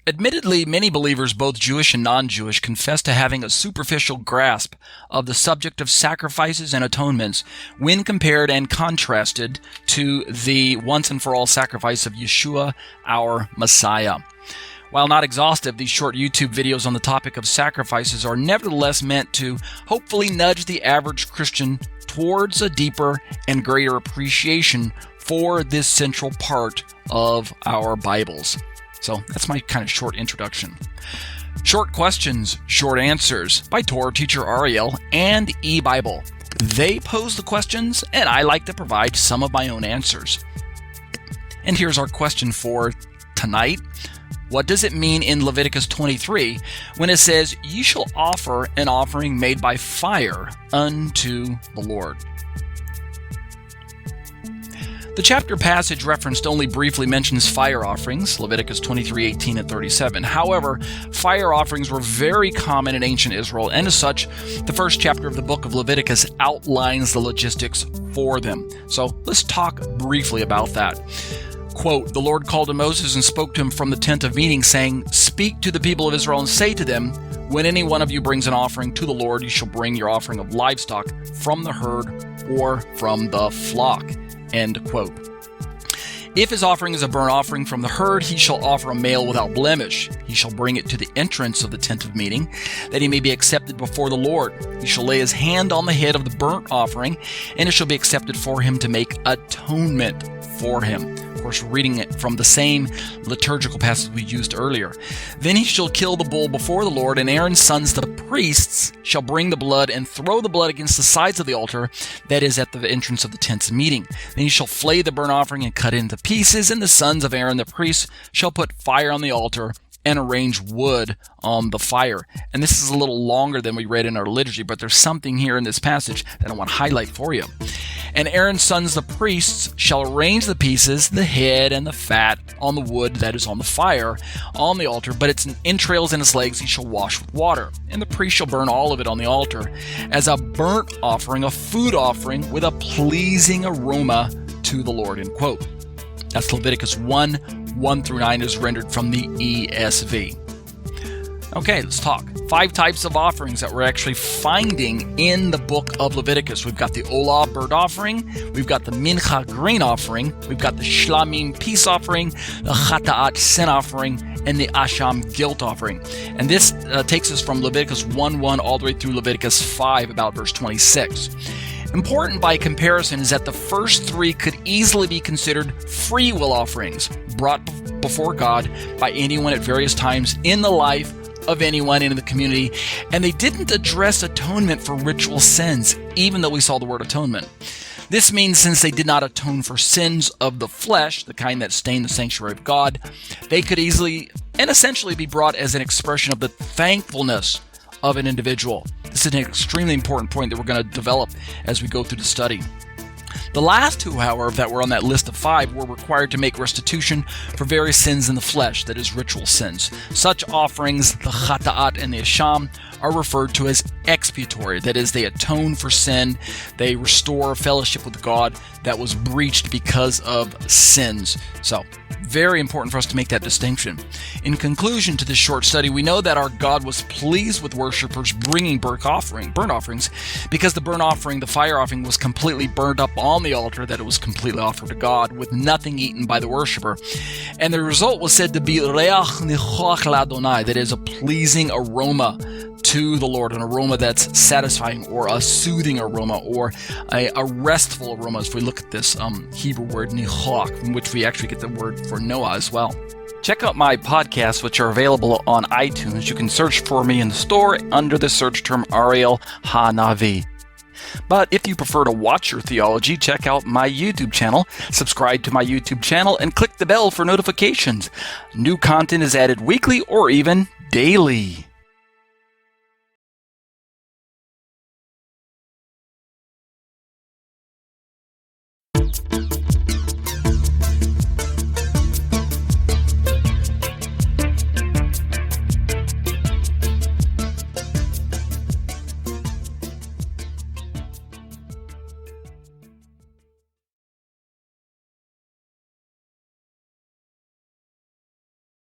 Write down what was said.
Admittedly, many believers, both Jewish and non-Jewish, confess to having a superficial grasp of the subject of sacrifices and atonements when compared and contrasted to the once-and-for-all sacrifice of Yeshua, our Messiah. While not exhaustive, these short YouTube videos on the topic of sacrifices are nevertheless meant to hopefully nudge the average Christian towards a deeper and greater appreciation for this central part of our Bibles. So that's my kind of short introduction. Short questions, short answers by Torah teacher Ariel and eBible. They pose the questions, and I like to provide some of my own answers. And here's our question for tonight. What does it mean in Leviticus 23 when it says, "Ye shall offer an offering made by fire unto the Lord"? The chapter passage referenced only briefly mentions fire offerings, Leviticus 23:18 and 37. However, fire offerings were very common in ancient Israel, and as such, the first chapter of the book of Leviticus outlines the logistics for them. So let's talk briefly about that. Quote, "The Lord called to Moses and spoke to him from the tent of meeting, saying, Speak to the people of Israel and say to them, When any one of you brings an offering to the Lord, you shall bring your offering of livestock from the herd or from the flock." End quote. If his offering is a burnt offering from the herd, he shall offer a male without blemish. He shall bring it to the entrance of the tent of meeting, that he may be accepted before the Lord. He shall lay his hand on the head of the burnt offering, and it shall be accepted for him to make atonement for him. Of course, we're reading it from the same liturgical passage we used earlier. Then he shall kill the bull before the Lord, and Aaron's sons, the priests, shall bring the blood and throw the blood against the sides of the altar that is at the entrance of the tent's meeting. Then he shall flay the burnt offering and cut it into pieces, and the sons of Aaron, the priests, shall put fire on the altar and arrange wood on the fire. And this is a little longer than we read in our liturgy, but there's something here in this passage that I want to highlight for you. "And Aaron's sons, the priests, shall arrange the pieces, the head and the fat, on the wood that is on the fire, on the altar, but its entrails and its legs he shall wash with water. And the priest shall burn all of it on the altar, as a burnt offering, a food offering, with a pleasing aroma to the Lord." End quote. That's Leviticus 1:1-9 is rendered from the ESV. Okay, let's talk. 5 types of offerings that we're actually finding in the book of Leviticus. We've got the Olah burnt offering, we've got the Minchah grain offering, we've got the Shlamim peace offering, the Chata'at sin offering, and the Asham guilt offering. And this takes us from Leviticus 1:1 all the way through Leviticus 5, about verse 26. Important by comparison is that the first 3 could easily be considered freewill offerings brought before God by anyone at various times in the life of anyone in the community, and they didn't address atonement for ritual sins, even though we saw the word atonement. This means since they did not atone for sins of the flesh, the kind that stain the sanctuary of God, they could easily and essentially be brought as an expression of the thankfulness of an individual. This is an extremely important point that we're going to develop as we go through the study. The last 2, however, that were on that list of 5 were required to make restitution for various sins in the flesh, that is, ritual sins. Such offerings, the Chata'at and the Asham, are referred to as expiatory. That is, they atone for sin. They restore fellowship with God that was breached because of sins. So, very important for us to make that distinction. In conclusion to this short study, we know that our God was pleased with worshipers bringing burnt offerings, because the burnt offering, the fire offering, was completely burned up on the altar, that it was completely offered to God with nothing eaten by the worshiper. And the result was said to be reach nichoach l'Adonai, that is, a pleasing aroma to the Lord, an aroma that's satisfying, or a soothing aroma, or a restful aroma, if we look at this Hebrew word nichoach, from which we actually get the word for Noah as well. Check out my podcasts, which are available on iTunes. You can search for me in the store under the search term Ariel HaNavi. But if you prefer to watch your theology, check out my YouTube channel, subscribe to my YouTube channel, and click the bell for notifications. New content is added weekly or even daily.